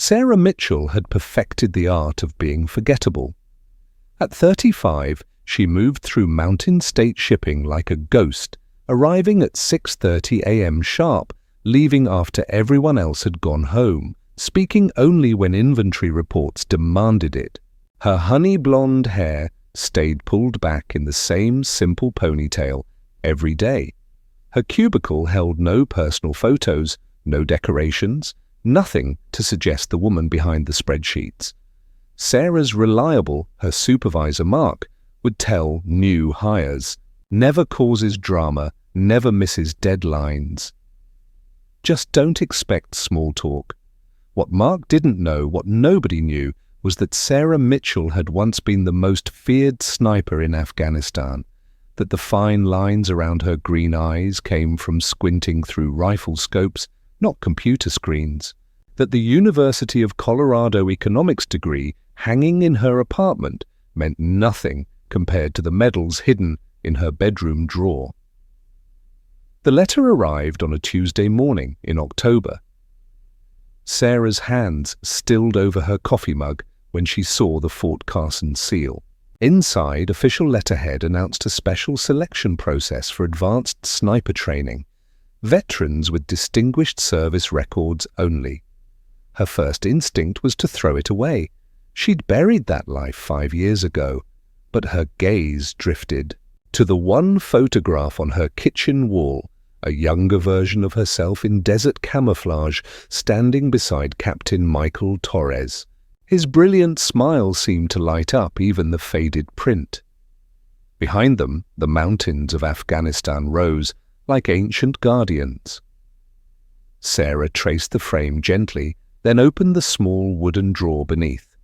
Sarah Mitchell had perfected the art of being forgettable. At 35, she moved through Mountain State shipping like a ghost, arriving at 6:30 a.m. sharp, leaving after everyone else had gone home, speaking only when inventory reports demanded it. Her honey blonde hair stayed pulled back in the same simple ponytail every day. Her cubicle held no personal photos, no decorations, nothing to suggest the woman behind the spreadsheets. Sarah's reliable, her supervisor Mark, would tell new hires, never causes drama, never misses deadlines. Just don't expect small talk. What Mark didn't know, what nobody knew, was that Sarah Mitchell had once been the most feared sniper in Afghanistan, that the fine lines around her green eyes came from squinting through rifle scopes, not computer screens, that the University of Colorado economics degree hanging in her apartment meant nothing compared to the medals hidden in her bedroom drawer. The letter arrived on a Tuesday morning in October. Sarah's hands stilled over her coffee mug when she saw the Fort Carson seal. Inside, official letterhead announced a special selection process for advanced sniper training, veterans with distinguished service records only. Her first instinct was to throw it away. She'd buried that life 5 years ago, but her gaze drifted to the one photograph on her kitchen wall, a younger version of herself in desert camouflage standing beside Captain Michael Torres. His brilliant smile seemed to light up even the faded print. Behind them, the mountains of Afghanistan rose like ancient guardians. Sarah traced the frame gently, then opened the small wooden drawer beneath.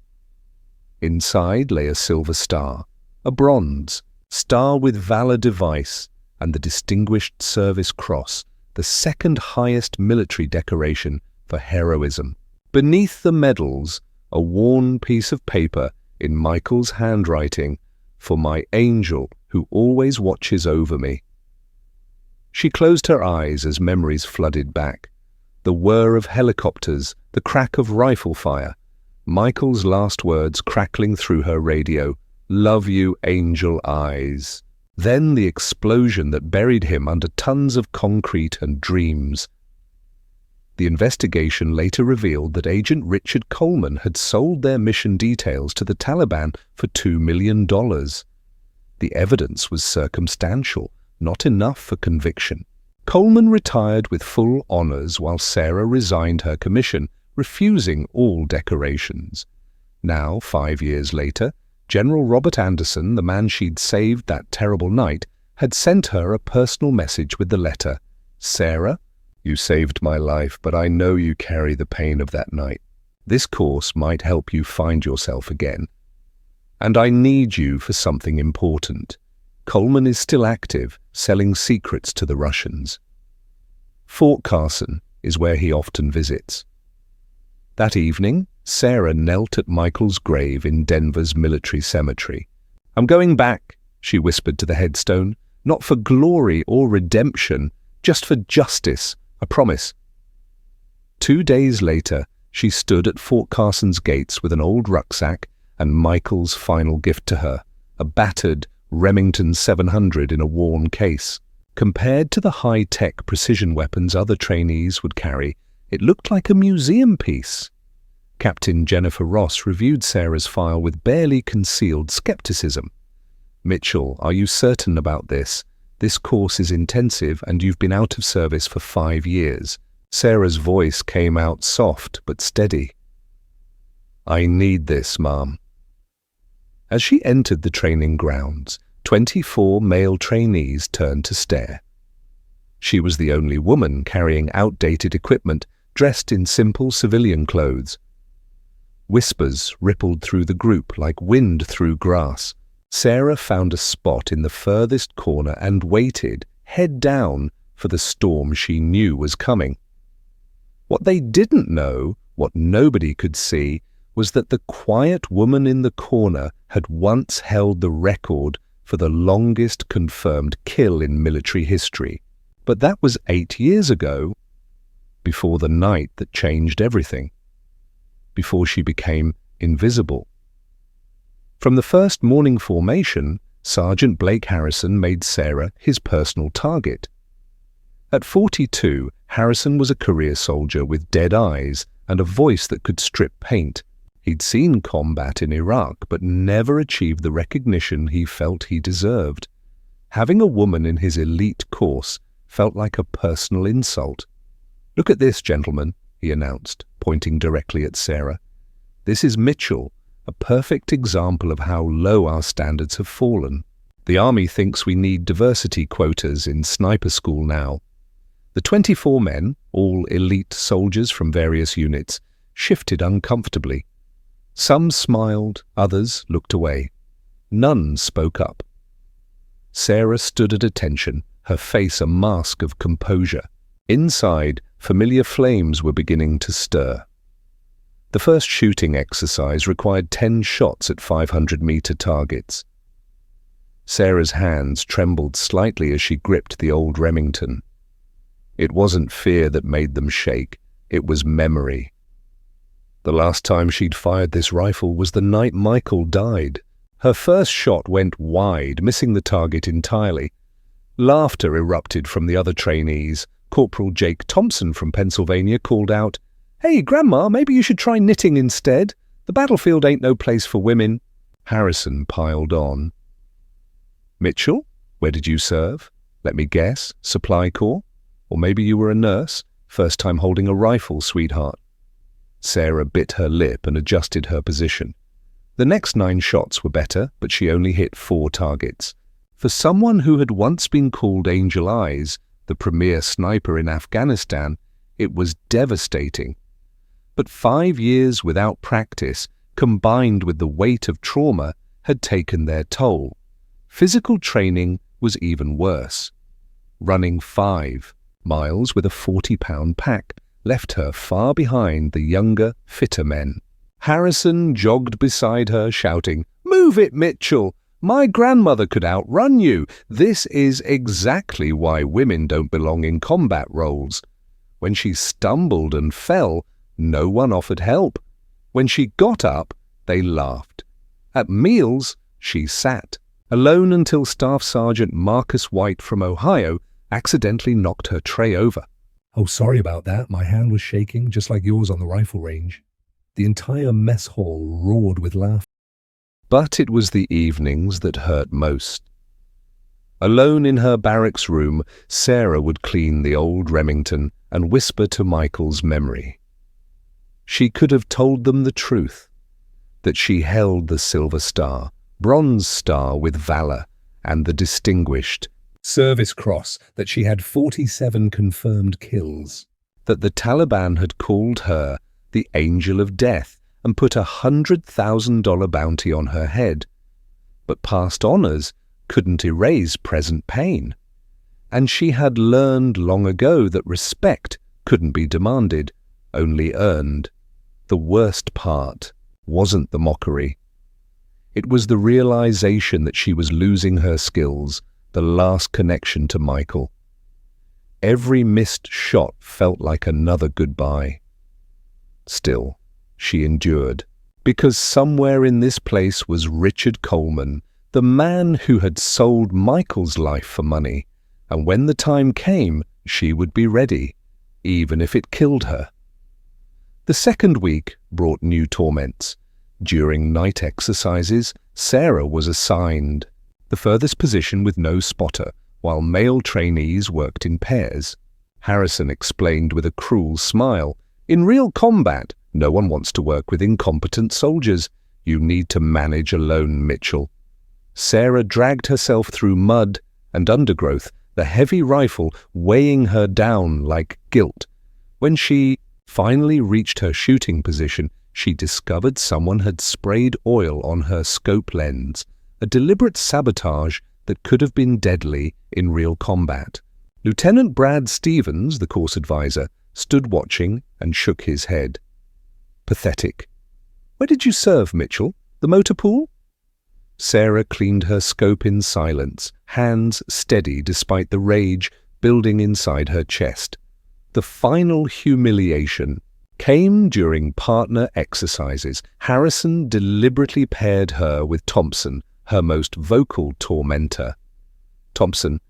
Inside lay a silver star, a bronze star with valor device, and the Distinguished Service Cross, the second highest military decoration for heroism. Beneath the medals, a worn piece of paper in Michael's handwriting, "For my angel who always watches over me." She closed her eyes as memories flooded back. The whir of helicopters, the crack of rifle fire, Michael's last words crackling through her radio, "Love you, angel eyes." Then the explosion that buried him under tons of concrete and dreams. The investigation later revealed that Agent Richard Coleman had sold their mission details to the Taliban for $2 million. The evidence was circumstantial, not enough for conviction. Coleman retired with full honors while Sarah resigned her commission, refusing all decorations. Now, 5 years later, General Robert Anderson, the man she'd saved that terrible night, had sent her a personal message with the letter, "Sarah, you saved my life, but I know you carry the pain of that night. This course might help you find yourself again. And I need you for something important. Coleman is still active, selling secrets to the Russians. Fort Carson is where he often visits." That evening, Sarah knelt at Michael's grave in Denver's military cemetery. "I'm going back," she whispered to the headstone, "not for glory or redemption, just for justice, I promise." 2 days later, she stood at Fort Carson's gates with an old rucksack and Michael's final gift to her, a battered Remington 700 in a worn case. Compared to the high-tech precision weapons other trainees would carry, it looked like a museum piece. Captain Jennifer Ross reviewed Sarah's file with barely concealed skepticism. "Mitchell, are you certain about this? This course is intensive and you've been out of service for 5 years. Sarah's voice came out soft but steady. "I need this, Ma'am." As she entered the training grounds, 24 male trainees turned to stare. She was the only woman carrying outdated equipment, dressed in simple civilian clothes. Whispers rippled through the group like wind through grass. Sarah found a spot in the furthest corner and waited, head down, for the storm she knew was coming. What they didn't know, what nobody could see, was that the quiet woman in the corner had once held the record for the longest confirmed kill in military history. But that was 8 years ago, before the night that changed everything. before she became invisible. From the first morning formation, Sergeant Blake Harrison made Sarah his personal target. At 42, Harrison was a career soldier with dead eyes and a voice that could strip paint. He'd seen combat in Iraq, but never achieved the recognition he felt he deserved. Having a woman in his elite course felt like a personal insult. "Look at this, gentlemen," he announced, pointing directly at Sarah. "This is Mitchell, a perfect example of how low our standards have fallen. The Army thinks we need diversity quotas in sniper school now." The 24 men, all elite soldiers from various units, shifted uncomfortably. Some smiled, others looked away. None spoke up. Sarah stood at attention, her face a mask of composure. Inside, familiar flames were beginning to stir. The first shooting exercise required 10 shots at 500-meter targets. Sarah's hands trembled slightly as she gripped the old Remington. It wasn't fear that made them shake, it was memory. The last time she'd fired this rifle was the night Michael died. Her first shot went wide, missing the target entirely. Laughter erupted from the other trainees. Corporal Jake Thompson from Pennsylvania called out, "Hey, Grandma, maybe you should try knitting instead. The battlefield ain't no place for women." Harrison piled on. "Mitchell, where did you serve? Let me guess, Supply Corps? Or maybe you were a nurse? First time holding a rifle, sweetheart." Sarah bit her lip and adjusted her position. The next 9 shots were better, but she only hit 4 targets. For someone who had once been called Angel Eyes, the premier sniper in Afghanistan, it was devastating. But 5 years without practice, combined with the weight of trauma, had taken their toll. Physical training was even worse. Running 5 miles with a 40-pound pack left her far behind the younger, fitter men. Harrison jogged beside her, shouting, "Move it, Mitchell! My grandmother could outrun you. This is exactly why women don't belong in combat roles." When she stumbled and fell, no one offered help. When she got up, they laughed. At meals, she sat, alone until Staff Sergeant Marcus White from Ohio accidentally knocked her tray over. "Oh, sorry about that. My hand was shaking, just like yours on the rifle range." The entire mess hall roared with laughter. But it was the evenings that hurt most. Alone in her barracks room, Sarah would clean the old Remington and whisper to Michael's memory. She could have told them the truth, that she held the Silver Star, Bronze Star with valor, and the Distinguished Service Cross, that she had 47 confirmed kills. That the Taliban had called her the Angel of Death and put a $100,000 bounty on her head. But past honors couldn't erase present pain. And she had learned long ago that respect couldn't be demanded, only earned. The worst part wasn't the mockery. It was the realization that she was losing her skills, the last connection to Michael. Every missed shot felt like another goodbye. Still, she endured, because somewhere in this place was Richard Coleman, the man who had sold Michael's life for money, and when the time came, she would be ready, even if it killed her. The second week brought new torments. During night exercises, Sarah was assigned the furthest position with no spotter, while male trainees worked in pairs. Harrison explained with a cruel smile, "In real combat, no one wants to work with incompetent soldiers. You need to manage alone, Mitchell." Sarah dragged herself through mud and undergrowth, the heavy rifle weighing her down like guilt. When she finally reached her shooting position, she discovered someone had sprayed oil on her scope lens, a deliberate sabotage that could have been deadly in real combat. Lieutenant Brad Stevens, the course advisor, stood watching and shook his head. Pathetic. "Where did you serve, Mitchell? The motor pool?" Sarah cleaned her scope in silence, hands steady despite the rage building inside her chest. The final humiliation came during partner exercises. Harrison deliberately paired her with Thompson, her most vocal tormentor. Thompson,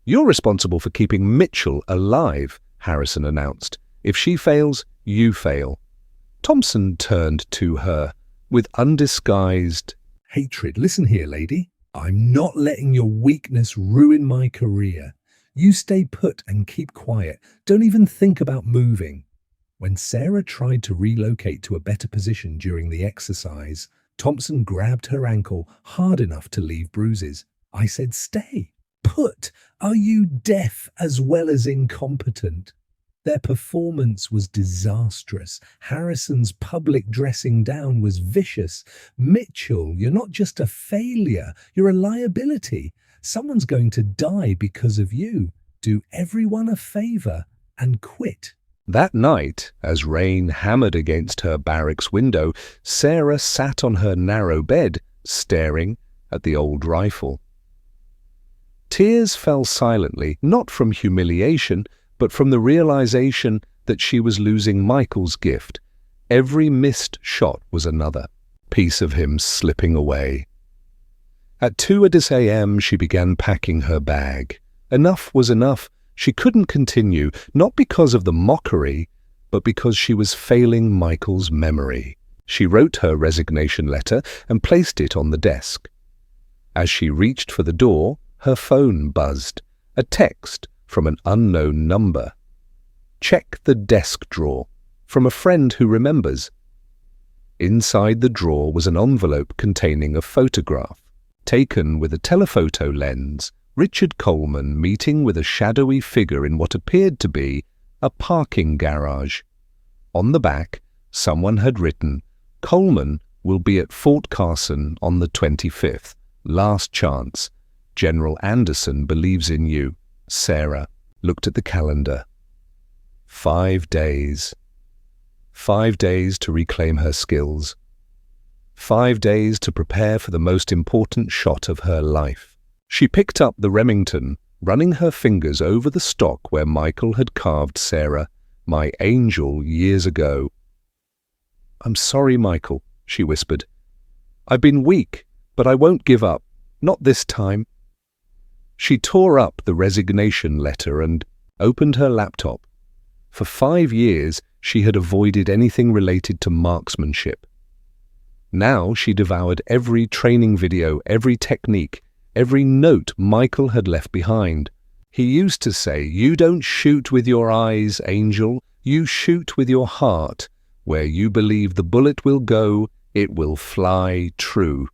"You're responsible for keeping Mitchell alive," Harrison announced. "If she fails, you fail." Thompson turned to her with undisguised hatred. "Listen here, lady. I'm not letting your weakness ruin my career. You stay put and keep quiet. Don't even think about moving." When Sarah tried to relocate to a better position during the exercise, Thompson grabbed her ankle hard enough to leave bruises. "I said stay put. Are you deaf as well as incompetent?" Their performance was disastrous. Harrison's public dressing down was vicious. "Mitchell, you're not just a failure, you're a liability. Someone's going to die because of you. Do everyone a favor and quit." That night, as rain hammered against her barracks window, Sarah sat on her narrow bed, staring at the old rifle. Tears fell silently, not from humiliation, but from the realization that she was losing Michael's gift. Every missed shot was another piece of him slipping away. At 2 a.m. she began packing her bag. Enough was enough. She couldn't continue, not because of the mockery, but because she was failing Michael's memory. She wrote her resignation letter and placed it on the desk. As she reached for the door, her phone buzzed. A text from an unknown number. "Check the desk drawer," from a friend who remembers. Inside the drawer was an envelope containing a photograph, taken with a telephoto lens. Richard Coleman meeting with a shadowy figure in what appeared to be a parking garage. On the back, someone had written, "Coleman will be at Fort Carson on the 25th. Last chance. General Anderson believes in you. Sarah." Looked at the calendar. 5 days. 5 days to reclaim her skills. 5 days to prepare for the most important shot of her life. She picked up the Remington, running her fingers over the stock where Michael had carved Sarah, my angel, years ago. "I'm sorry, Michael," she whispered. "I've been weak, but I won't give up. Not this time." She tore up the resignation letter and opened her laptop. For 5 years, she had avoided anything related to marksmanship. Now she devoured every training video, every technique, every note Michael had left behind. He used to say, "You don't shoot with your eyes, Angel. You shoot with your heart. Where you believe the bullet will go, it will fly true."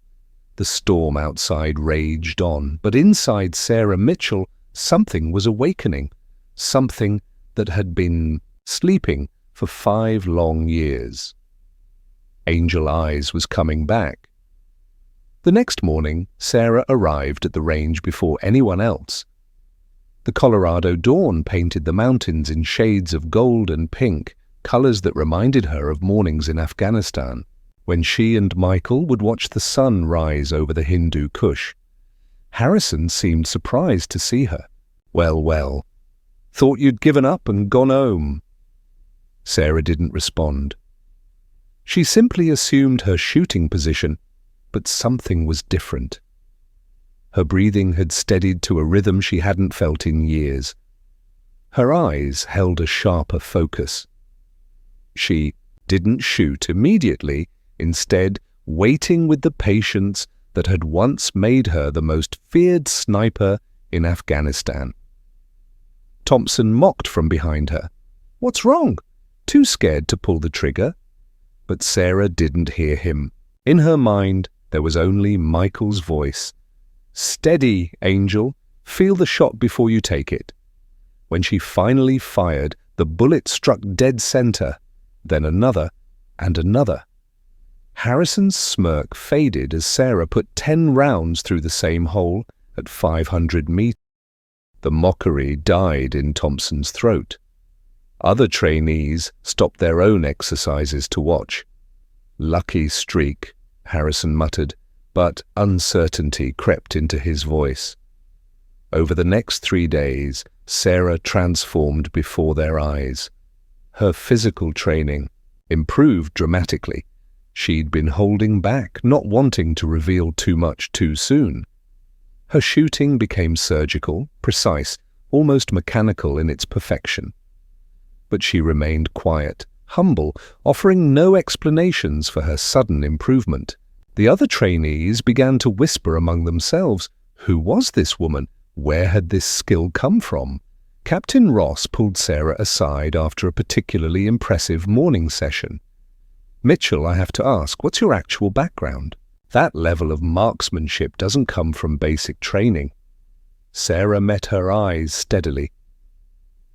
The storm outside raged on, but inside Sarah Mitchell, something was awakening. Something that had been sleeping for 5 long years. Angel Eyes was coming back. The next morning, Sarah arrived at the range before anyone else. The Colorado dawn painted the mountains in shades of gold and pink, colors that reminded her of mornings in Afghanistan, when she and Michael would watch the sun rise over the Hindu Kush. Harrison seemed surprised to see her. Well, thought you'd given up and gone home." Sarah didn't respond. She simply assumed her shooting position, but something was different. Her breathing had steadied to a rhythm she hadn't felt in years. Her eyes held a sharper focus. She didn't shoot immediately, instead waiting with the patience that had once made her the most feared sniper in Afghanistan. Thompson mocked from behind her. "What's wrong?" Too scared to pull the trigger. But Sarah didn't hear him. In her mind, there was only Michael's voice. "Steady, Angel. Feel the shot before you take it." When she finally fired, the bullet struck dead center, then another and another. Harrison's smirk faded as Sarah put 10 rounds through the same hole at 500 meters. The mockery died in Thompson's throat. Other trainees stopped their own exercises to watch. "Lucky streak," Harrison muttered, but uncertainty crept into his voice. Over the next 3 days, Sarah transformed before their eyes. Her physical training, improved dramatically. She'd been holding back, not wanting to reveal too much too soon. Her shooting became surgical, precise, almost mechanical in its perfection. But she remained quiet, humble, offering no explanations for her sudden improvement. The other trainees began to whisper among themselves, who was this woman? Where had this skill come from? Captain Ross pulled Sarah aside after a particularly impressive morning session. "Mitchell, I have to ask, what's your actual background? That level of marksmanship doesn't come from basic training." Sarah met her eyes steadily.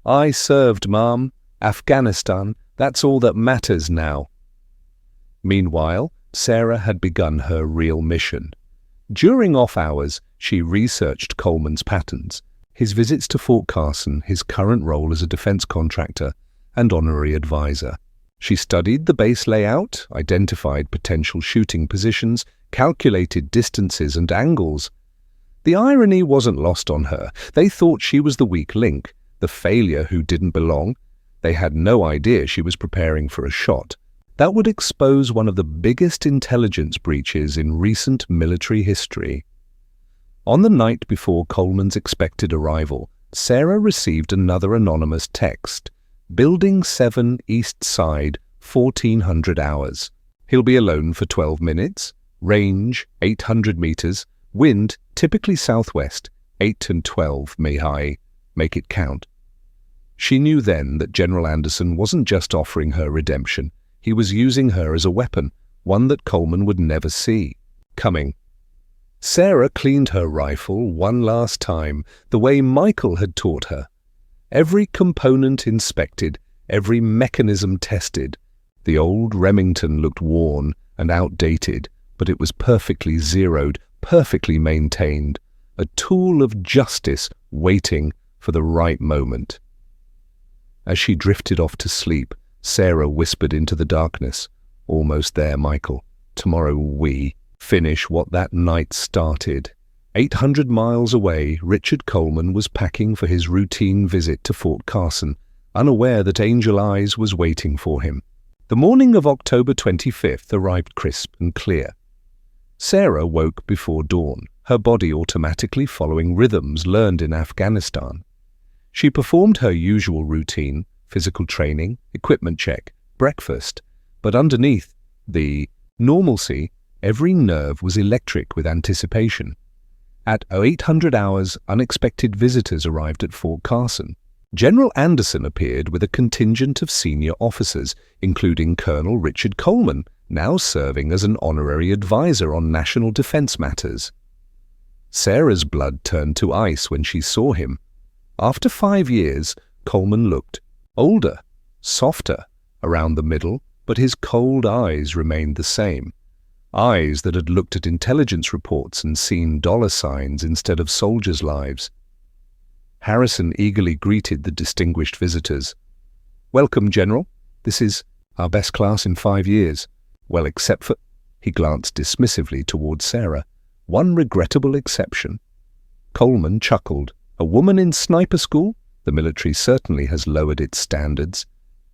"I served, ma'am. Afghanistan, that's all that matters now." Meanwhile, Sarah had begun her real mission. During off hours, she researched Coleman's patterns, his visits to Fort Carson, his current role as a defense contractor and honorary advisor. She studied the base layout, identified potential shooting positions, calculated distances and angles. The irony wasn't lost on her. They thought she was the weak link, the failure who didn't belong. They had no idea she was preparing for a shot that would expose one of the biggest intelligence breaches in recent military history. On the night before Coleman's expected arrival, Sarah received another anonymous text. "Building 7 East Side, 1400 hours. He'll be alone for 12 minutes. Range, 800 meters. Wind, typically southwest, 8 and 12 Mei. Make it count." She knew then that General Anderson wasn't just offering her redemption. He was using her as a weapon, one that Coleman would never see coming. Sarah cleaned her rifle one last time, the way Michael had taught her. Every component inspected, every mechanism tested. The old Remington looked worn and outdated, but it was perfectly zeroed, perfectly maintained, a tool of justice waiting for the right moment. As she drifted off to sleep, Sarah whispered into the darkness, "Almost there, Michael. Tomorrow we finish what that night started." 800 miles away, Richard Coleman was packing for his routine visit to Fort Carson, unaware that Angel Eyes was waiting for him. The morning of October 25th arrived crisp and clear. Sarah woke before dawn, her body automatically following rhythms learned in Afghanistan. She performed her usual routine, physical training, equipment check, breakfast, but underneath the normalcy, every nerve was electric with anticipation. At 800 hours, unexpected visitors arrived at Fort Carson. General Anderson appeared with a contingent of senior officers, including Colonel Richard Coleman, now serving as an honorary advisor on national defense matters. Sarah's blood turned to ice when she saw him. After 5 years, Coleman looked older, softer, around the middle, but his cold eyes remained the same. Eyes that had looked at intelligence reports and seen dollar signs instead of soldiers' lives. Harrison eagerly greeted the distinguished visitors. "Welcome, General. This is our best class in 5 years. Well, except for—" He glanced dismissively toward Sarah. "One regrettable exception." Coleman chuckled. "A woman in sniper school? The military certainly has lowered its standards."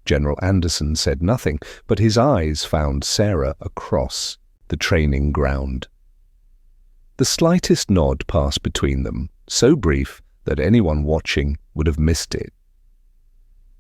General Anderson said nothing, but his eyes found Sarah across the training ground. The slightest nod passed between them, so brief that anyone watching would have missed it.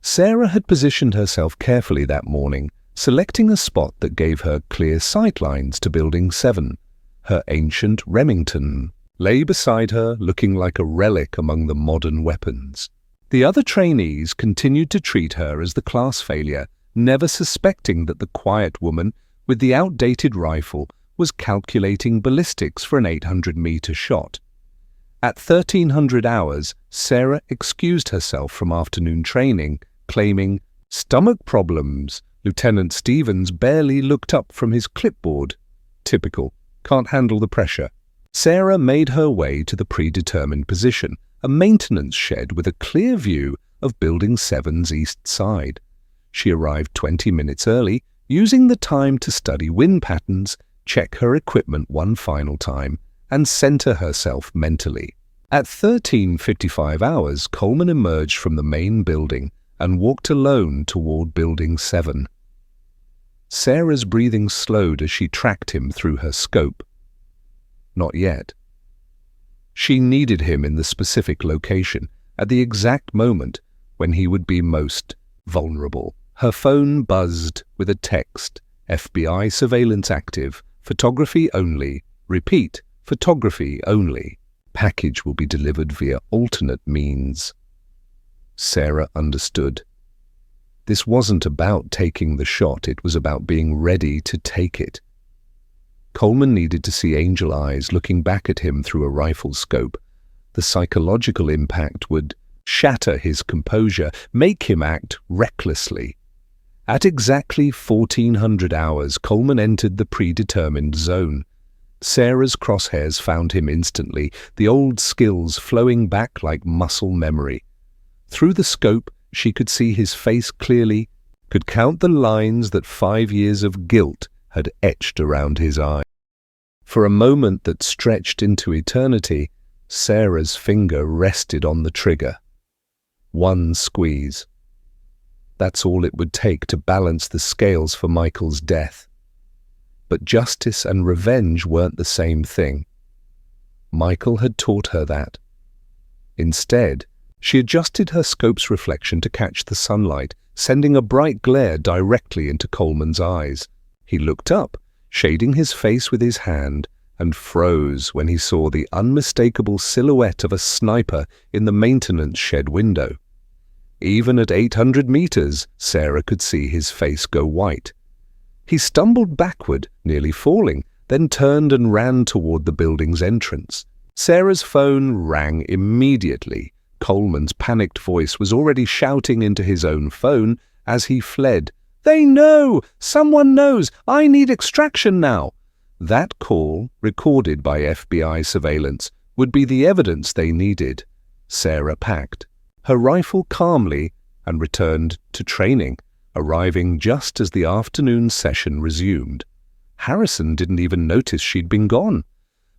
Sarah had positioned herself carefully that morning, selecting a spot that gave her clear sightlines to Building 7. Her ancient Remington lay beside her, looking like a relic among the modern weapons. The other trainees continued to treat her as the class failure, never suspecting that the quiet woman with the outdated rifle was calculating ballistics for an 800-meter shot. At 1300 hours, Sarah excused herself from afternoon training, claiming stomach problems. Lieutenant Stevens barely looked up from his clipboard. Typical. Can't handle the pressure. Sarah made her way to the predetermined position, a maintenance shed with a clear view of Building 7's east side. She arrived 20 minutes early, using the time to study wind patterns, check her equipment one final time, and center herself mentally. At 13:55 hours, Coleman emerged from the main building and walked alone toward Building 7. Sarah's breathing slowed as she tracked him through her scope. Not yet. She needed him in the specific location, at the exact moment when he would be most vulnerable. Her phone buzzed with a text. FBI surveillance active. Photography only. Repeat, photography only. Package will be delivered via alternate means. Sarah understood. This wasn't about taking the shot, it was about being ready to take it. Coleman needed to see angel eyes looking back at him through a rifle scope. The psychological impact would shatter his composure, make him act recklessly. At exactly 1400 hours, Coleman entered the predetermined zone. Sarah's crosshairs found him instantly, the old skills flowing back like muscle memory. Through the scope, she could see his face clearly, could count the lines that 5 years of guilt had etched around his eye. For a moment that stretched into eternity, Sarah's finger rested on the trigger. One squeeze. That's all it would take to balance the scales for Michael's death. But justice and revenge weren't the same thing. Michael had taught her that. Instead, she adjusted her scope's reflection to catch the sunlight, sending a bright glare directly into Coleman's eyes. He looked up, shading his face with his hand, and froze when he saw the unmistakable silhouette of a sniper in the maintenance shed window. Even at 800 meters, Sarah could see his face go white. He stumbled backward, nearly falling, then turned and ran toward the building's entrance. Sarah's phone rang immediately. Coleman's panicked voice was already shouting into his own phone as he fled. "They know! Someone knows! I need extraction now!" That call, recorded by FBI surveillance, would be the evidence they needed. Sarah packed her rifle calmly and returned to training, arriving just as the afternoon session resumed. Harrison didn't even notice she'd been gone.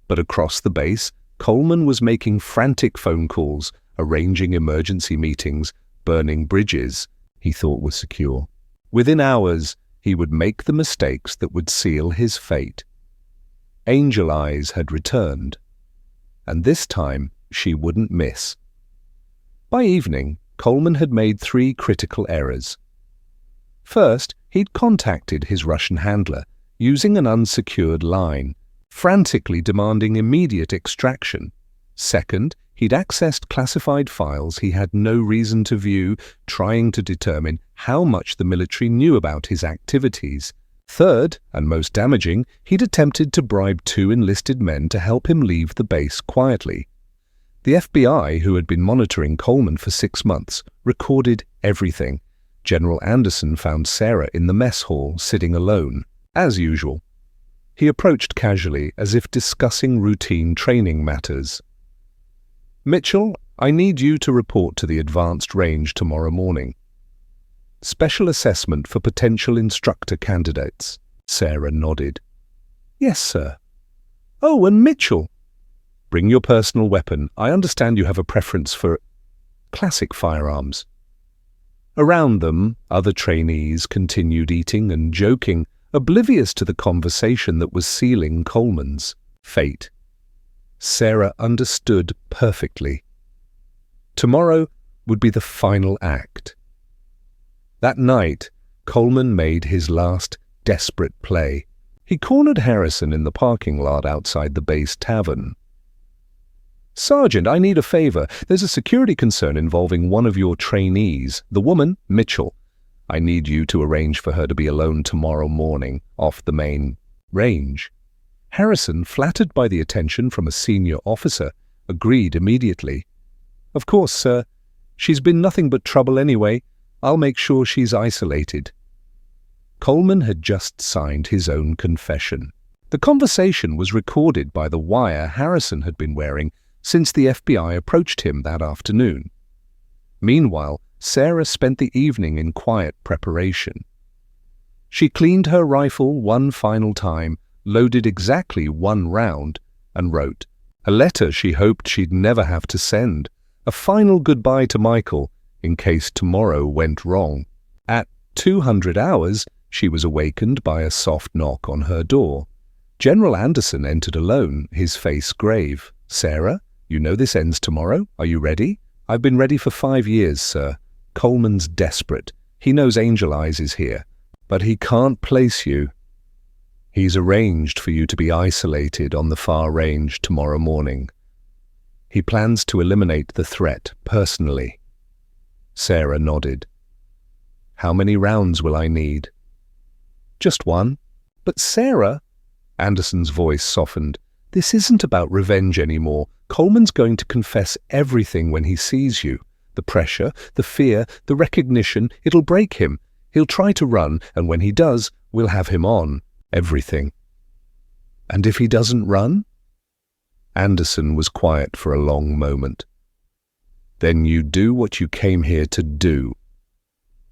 But across the base, Coleman was making frantic phone calls, arranging emergency meetings, burning bridges he thought were secure. Within hours, he would make the mistakes that would seal his fate. Angel Eyes had returned, and this time she wouldn't miss. By evening, Coleman had made 3 critical errors. First, he'd contacted his Russian handler, using an unsecured line, frantically demanding immediate extraction. Second, he'd accessed classified files he had no reason to view, trying to determine how much the military knew about his activities. Third, and most damaging, he'd attempted to bribe 2 enlisted men to help him leave the base quietly. The FBI, who had been monitoring Coleman for 6 months, recorded everything. General Anderson found Sarah in the mess hall, sitting alone, as usual. He approached casually, as if discussing routine training matters. "Mitchell, I need you to report to the advanced range tomorrow morning. Special assessment for potential instructor candidates." Sarah nodded. "Yes, sir." "Oh, and Mitchell, bring your personal weapon. I understand you have a preference for classic firearms." Around them, other trainees continued eating and joking, oblivious to the conversation that was sealing Coleman's fate. Sarah understood perfectly. Tomorrow would be the final act. That night, Coleman made his last desperate play. He cornered Harrison in the parking lot outside the base tavern. "Sergeant, I need a favor. There's a security concern involving one of your trainees, the woman, Mitchell. I need you to arrange for her to be alone tomorrow morning, off the main range." Harrison, flattered by the attention from a senior officer, agreed immediately. "Of course, sir. She's been nothing but trouble anyway. I'll make sure she's isolated." Coleman had just signed his own confession. The conversation was recorded by the wire Harrison had been wearing since the FBI approached him that afternoon. Meanwhile, Sarah spent the evening in quiet preparation. She cleaned her rifle one final time, loaded exactly 1 round, and wrote a letter she hoped she'd never have to send, a final goodbye to Michael in case tomorrow went wrong. At 200 hours, She was awakened by a soft knock on her door. General Anderson entered alone, his face grave. "Sarah, you know this ends tomorrow. Are you ready?" "I've been ready for 5 years, sir." Coleman's desperate. He knows Angel Eyes is here, but he can't place you. He's arranged for you to be isolated on the far range tomorrow morning. He plans to eliminate the threat personally. Sarah nodded. "How many rounds will I need?" "Just one." "But Sarah," Anderson's voice softened, "this isn't about revenge anymore. Coleman's going to confess everything when he sees you. The pressure, the fear, the recognition, it'll break him. He'll try to run, and when he does, we'll have him on. Everything." "And if he doesn't run?" Anderson was quiet for a long moment. "Then you do what you came here to do."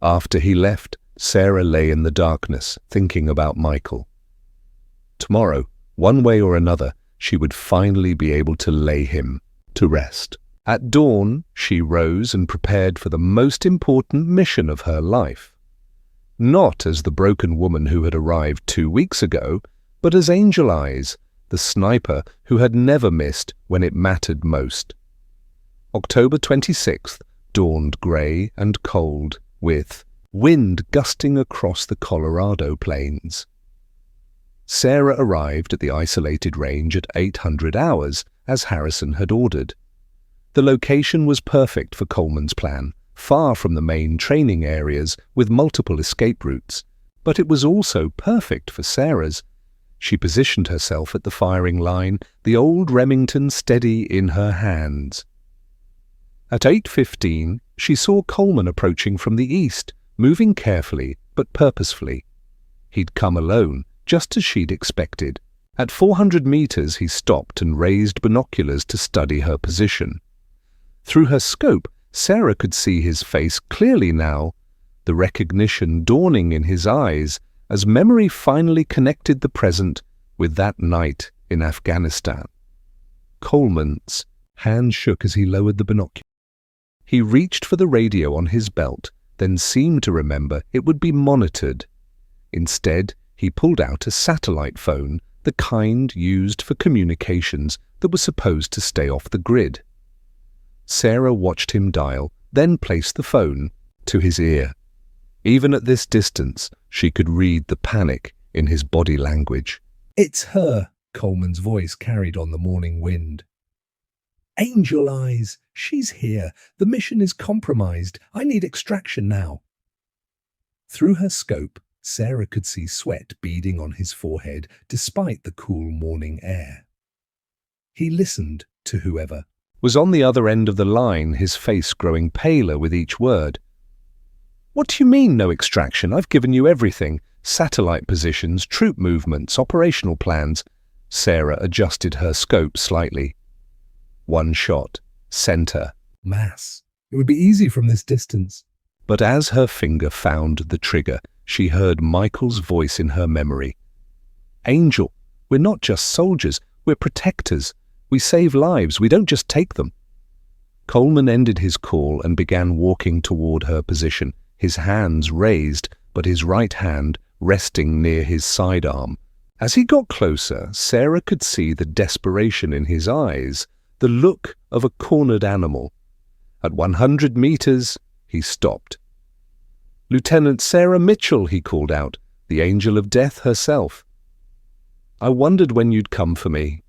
After he left, Sarah lay in the darkness, thinking about Michael. Tomorrow, one way or another, she would finally be able to lay him to rest. At dawn, she rose and prepared for the most important mission of her life. Not as the broken woman who had arrived 2 weeks ago, but as Angel Eyes, the sniper who had never missed when it mattered most. October 26th dawned grey and cold, with wind gusting across the Colorado plains. Sarah arrived at the isolated range at 800 hours, as Harrison had ordered. The location was perfect for Coleman's plan, far from the main training areas with multiple escape routes, but it was also perfect for Sarah's. She positioned herself at the firing line, the old Remington steady in her hands. At 8:15, she saw Coleman approaching from the east, moving carefully but purposefully. He'd come alone, just as she'd expected. At 400 meters, he stopped and raised binoculars to study her position. Through her scope, Sarah could see his face clearly now, the recognition dawning in his eyes as memory finally connected the present with that night in Afghanistan. Coleman's hand shook as he lowered the binoculars. He reached for the radio on his belt, then seemed to remember it would be monitored. Instead, he pulled out a satellite phone, the kind used for communications that was supposed to stay off the grid. Sarah watched him dial, then placed the phone to his ear. Even at this distance, she could read the panic in his body language. "It's her," Coleman's voice carried on the morning wind. "Angel Eyes, she's here. The mission is compromised. I need extraction now." Through her scope, Sarah could see sweat beading on his forehead despite the cool morning air. He listened to whoever was on the other end of the line, his face growing paler with each word. "What do you mean, no extraction? I've given you everything. Satellite positions, troop movements, operational plans." Sarah adjusted her scope slightly. One shot. Center. Mass. It would be easy from this distance. But as her finger found the trigger, she heard Michael's voice in her memory. "Angel, we're not just soldiers, we're protectors. We save lives, we don't just take them." Coleman ended his call and began walking toward her position, his hands raised, but his right hand resting near his sidearm. As he got closer, Sarah could see the desperation in his eyes, the look of a cornered animal. At 100 meters, he stopped. "Lieutenant Sarah Mitchell," he called out, the angel of death herself. "I wondered when you'd come for me."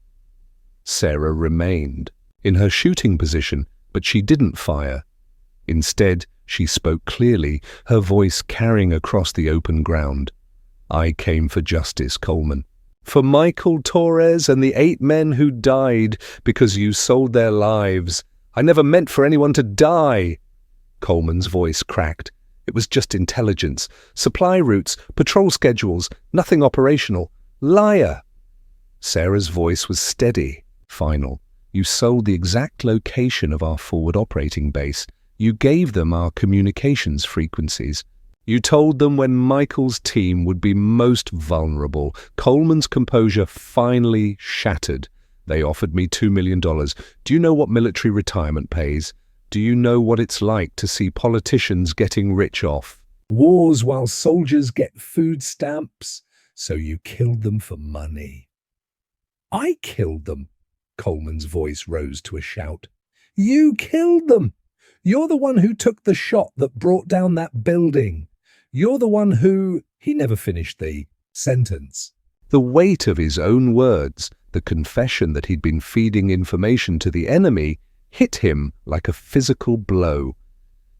Sarah remained in her shooting position, but she didn't fire. Instead, she spoke clearly, her voice carrying across the open ground. "I came for justice, Coleman. For Michael Torres and the 8 men who died because you sold their lives. I never meant for anyone to die." Coleman's voice cracked. It was just intelligence. Supply routes, patrol schedules, nothing operational. Liar! Sarah's voice was steady, final. "You sold the exact location of our forward operating base. You gave them our communications frequencies. You told them when Michael's team would be most vulnerable." Coleman's composure finally shattered. "They offered me $2 million. Do you know what military retirement pays? Do you know what it's like to see politicians getting rich off Wars while soldiers get food stamps, so you killed them for money. I killed them. Coleman's voice rose to a shout. You killed them! You're the one who took the shot that brought down that building. You're the one who... He never finished the sentence. The weight of his own words, the confession that he'd been feeding information to the enemy, hit him like a physical blow.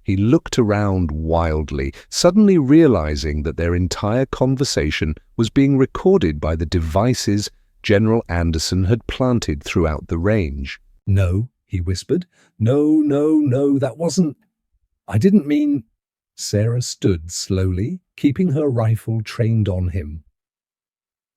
He looked around wildly, suddenly realizing that their entire conversation was being recorded by the devices General Anderson had planted throughout the range. No, he whispered. No, that wasn't... I didn't mean... Sarah stood slowly, keeping her rifle trained on him.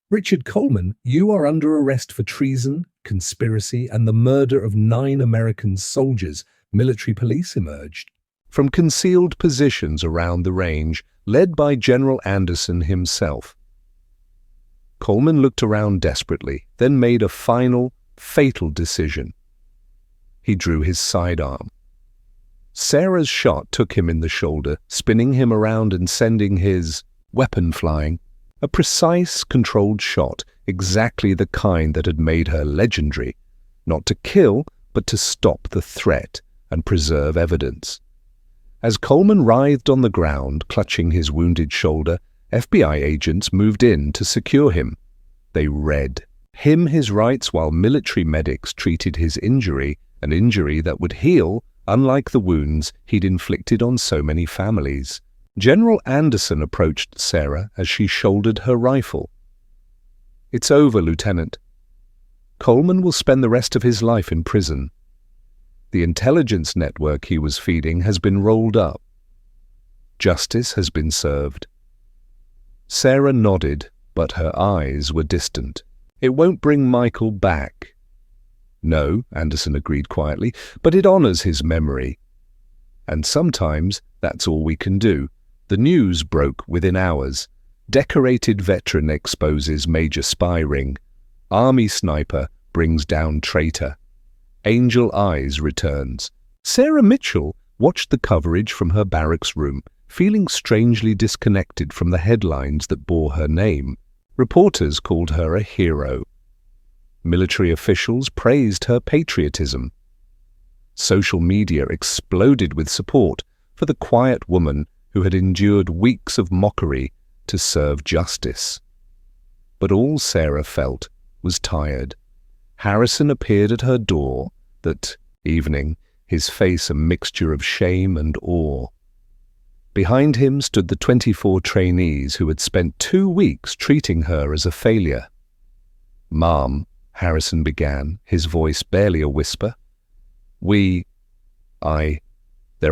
Richard Coleman, you are under arrest for treason, conspiracy, and the murder of 9 American soldiers. Military police emerged from concealed positions around the range, led by General Anderson himself. Coleman looked around desperately, then made a final, fatal decision. He drew his sidearm. Sarah's shot took him in the shoulder, spinning him around and sending his weapon flying. A precise, controlled shot, exactly the kind that had made her legendary. Not to kill, but to stop the threat and preserve evidence. As Coleman writhed on the ground, clutching his wounded shoulder, FBI agents moved in to secure him. They read him his rights while military medics treated his injury, an injury that would heal, unlike the wounds he'd inflicted on so many families. General Anderson approached Sarah as she shouldered her rifle. It's over, Lieutenant. Coleman will spend the rest of his life in prison. The intelligence network he was feeding has been rolled up. Justice has been served. Sarah nodded, but her eyes were distant. It won't bring Michael back. No, Anderson agreed quietly, but it honors his memory. And sometimes that's all we can do. The news broke within hours. Decorated veteran exposes major spy ring. Army sniper brings down traitor. Angel Eyes returns. Sarah Mitchell watched the coverage from her barracks room, feeling strangely disconnected from the headlines that bore her name. Reporters called her a hero. Military officials praised her patriotism. Social media exploded with support for the quiet woman who had endured weeks of mockery to serve justice. But all Sarah felt was tired. Harrison appeared at her door that evening, his face a mixture of shame and awe. Behind him stood the 24 trainees who had spent 2 weeks treating her as a failure. "Ma'am," Harrison began, his voice barely a whisper. There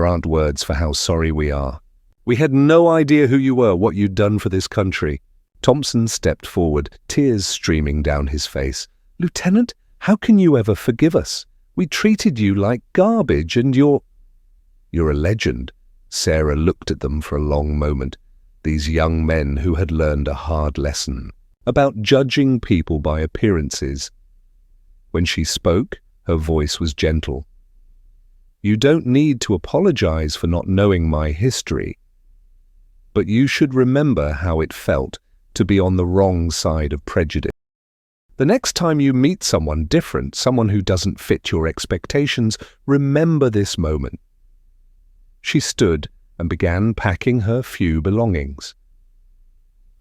aren't words for how sorry we are. We had no idea who you were, what you'd done for this country." Thompson stepped forward, tears streaming down his face. "Lieutenant, how can you ever forgive us? We treated you like garbage and you're a legend." Sarah looked at them for a long moment, these young men who had learned a hard lesson about judging people by appearances. When she spoke, her voice was gentle. "You don't need to apologize for not knowing my history, but you should remember how it felt to be on the wrong side of prejudice. The next time you meet someone different, someone who doesn't fit your expectations, remember this moment." She stood and began packing her few belongings.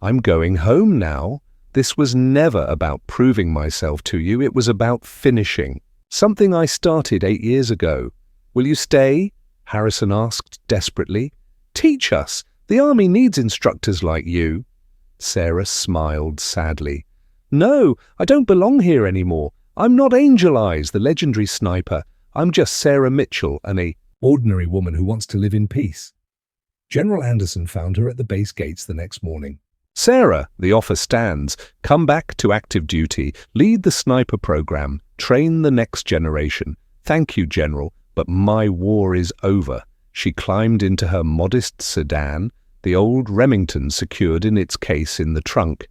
"I'm going home now. This was never about proving myself to you. It was about finishing something I started 8 years ago. Will you stay?" Harrison asked desperately. "Teach us. The Army needs instructors like you." Sarah smiled sadly. "No, I don't belong here anymore. I'm not Angel Eyes, the legendary sniper. I'm just Sarah Mitchell, an ordinary woman who wants to live in peace." General Anderson found her at the base gates the next morning. "Sarah, the offer stands. Come back to active duty. Lead the sniper program. Train the next generation. Thank you, General, but my war is over." She climbed into her modest sedan, the old Remington secured in its case in the trunk.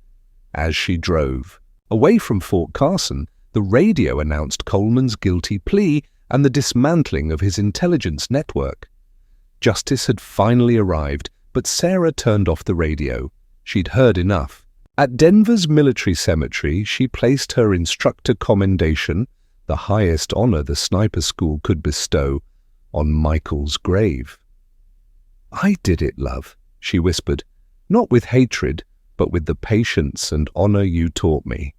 As she drove away from Fort Carson, the radio announced Coleman's guilty plea and the dismantling of his intelligence network. Justice had finally arrived, But Sarah turned off the radio. She'd heard enough. At Denver's military cemetery, she placed her instructor commendation, the highest honor the sniper school could bestow, on Michael's grave. "I did it, love," she whispered, "not with hatred, but with the patience and honor you taught me.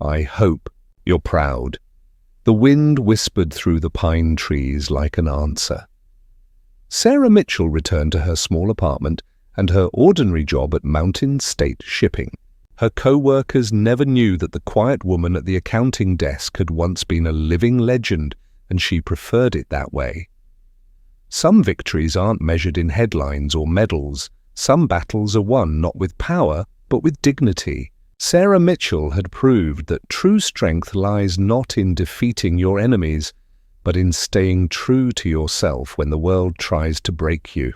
I hope you're proud." The wind whispered through the pine trees like an answer. Sarah Mitchell returned to her small apartment and her ordinary job at Mountain State Shipping. Her co-workers never knew that the quiet woman at the accounting desk had once been a living legend, and she preferred it that way. Some victories aren't measured in headlines or medals. Some battles are won not with power, but with dignity. Sarah Mitchell had proved that true strength lies not in defeating your enemies, but in staying true to yourself when the world tries to break you.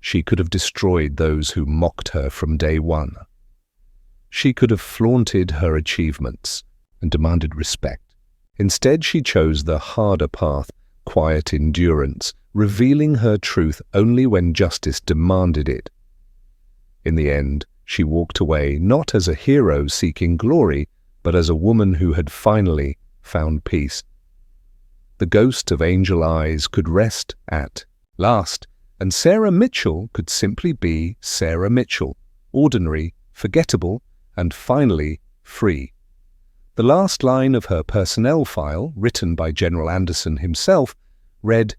She could have destroyed those who mocked her from day one. She could have flaunted her achievements and demanded respect. Instead, she chose the harder path, quiet endurance, revealing her truth only when justice demanded it. In the end, she walked away not as a hero seeking glory, but as a woman who had finally found peace. The ghost of Angel Eyes could rest at last, and Sarah Mitchell could simply be Sarah Mitchell, ordinary, forgettable, and finally free. The last line of her personnel file, written by General Anderson himself, read,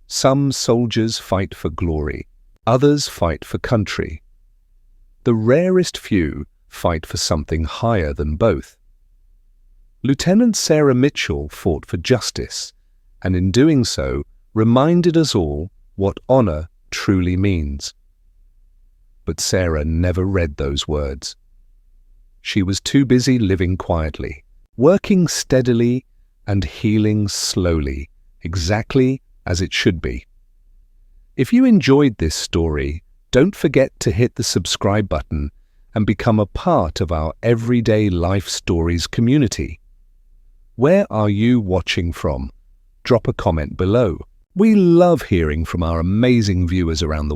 "Some soldiers fight for glory, others fight for country. The rarest few fight for something higher than both." Lieutenant Sarah Mitchell fought for justice, and in doing so reminded us all what honor truly means. But Sarah never read those words. She was too busy living quietly, working steadily and healing slowly, exactly as it should be. If you enjoyed this story, don't forget to hit the subscribe button and become a part of our Everyday Life Stories community. Where are you watching from? Drop a comment below. We love hearing from our amazing viewers around the world.